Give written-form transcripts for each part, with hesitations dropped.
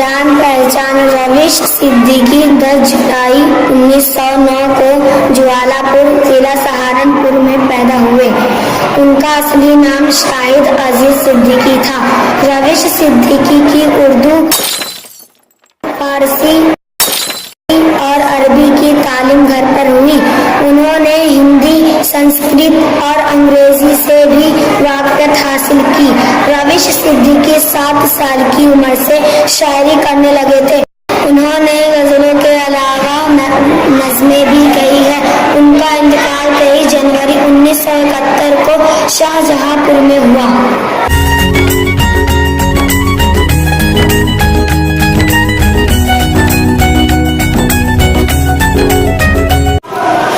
जान पहचान रविश सिद्दीकी 10 जुलाई 1909 को ज्वालापुर, जिला सहारनपुर में पैदा हुए। उनका असली नाम शाहिद अजीज सिद्दीकी था। रविश सिद्दीकी की उर्दू, फारसी और अरबी की तालीम घर पर हुई। उन्होंने हिंदी, संस्कृत और अंग्रेजी से भी वाकफियत हासिल की। रविश सिद्दीकी 7 साल की उम्र से शायरी करने लगे थे। उन्होंने गजलों के अलावा नज़्में भी कही है। उनका इंतकाल 23 जनवरी 1971 को शाहजहांपुर में हुआ।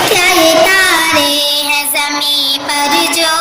क्या ये तारे हैं ज़मीं पर जो